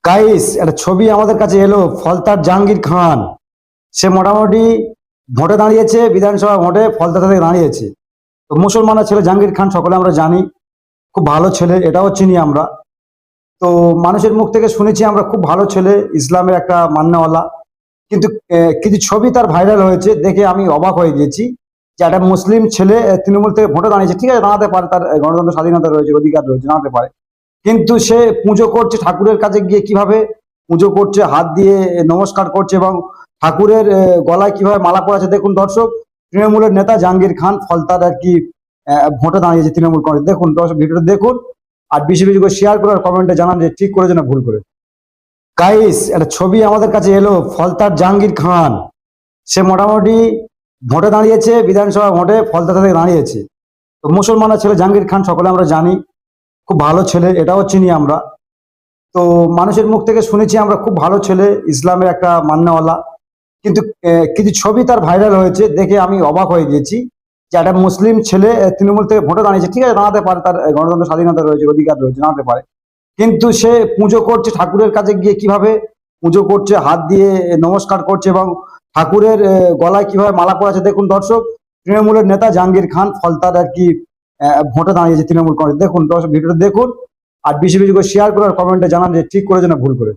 Guys, একটা ছবি আমাদের কাছে এলো। ফলতার জাহাঙ্গীর খান, সে মোটামুটি ভোটে দাঁড়িয়েছে, বিধানসভা ভোটে ফলতা থেকে দাঁড়িয়েছে। তো মুসলমানের ছেলে জাহাঙ্গীর খান, সকলে আমরা জানি, খুব ভালো ছেলে, এটাও চিনি আমরা। তো মানুষের মুখ থেকে শুনেছি আমরা, খুব ভালো ছেলে, ইসলামের একটা মান্যওয়ালা। কিন্তু কিছু ছবি তার ভাইরাল হয়েছে, দেখে আমি অবাক হয়ে গেছি যে একটা মুসলিম ছেলে তৃণমূল থেকে ভোটে দাঁড়িয়েছে। ঠিক আছে, দাঁড়াতে পারে, তার গণতন্ত্র স্বাধীনতা রয়েছে, অধিকার রয়েছে, দাঁড়াতে পারে। কিন্তু সে পুজো করছে, ঠাকুরের কাছে গিয়ে কিভাবে পুজো করছে, হাত দিয়ে নমস্কার করছে এবং ঠাকুরের গলায় কিভাবে মালা পরাচ্ছে। দেখুন দর্শক, তৃণমূলের নেতা জাহাঙ্গীর খান ফলতার আর কি ভোটে দাঁড়িয়েছে তৃণমূল কংগ্রেস। দেখুন দর্শক, ভিডিওটা দেখুন আর বেশি বেশি করে শেয়ার করে কমেন্টে জানান যে ঠিক করেছে না ভুল করে। গাইস, একটা ছবি আমাদের কাছে এলো। ফলতার জাহাঙ্গীর খান, সে মোটামুটি ভোটে দাঁড়িয়েছে, বিধানসভা ভোটে ফলতা থেকে দাঁড়িয়েছে। তো মুসলমানের ছেলে জাহাঙ্গীর খান, সকলে আমরা জানি, খুব ভালো ছেলে, এটাও চিনি আমরা। তো মানুষের মুখ থেকে শুনেছি আমরা, খুব ভালো ছেলে, ইসলামের একটা মান্যওয়ালা। কিন্তু কিছু ছবি তার ভাইরাল হয়েছে, দেখে আমি অবাক হয়ে গেছি যে একটা মুসলিম ছেলে তৃণমূল থেকে ভোটে দাঁড়িয়েছে। ঠিক আছে, দাঁড়াতে পারে, তার গণতন্ত্র স্বাধীনতা রয়েছে, অধিকার রয়েছে, দাঁড়াতে পারে। কিন্তু সে পুজো করছে, ঠাকুরের কাছে গিয়ে কিভাবে পুজো করছে, হাত দিয়ে নমস্কার করছে এবং ঠাকুরের গলায় কিভাবে মালা পরাচ্ছে। দেখুন দর্শক, তৃণমূলের নেতা জাহাঙ্গীর খান ফলতার আর কি ভোটে দাঁড়িয়েছে তৃণমূল কংগ্রেস। দেখুন দর্শক, ভিডিওটা দেখুন আর বেশি বেশি করে শেয়ার করে কমেন্টে জানান যে ঠিক করেছে না ভুল করে।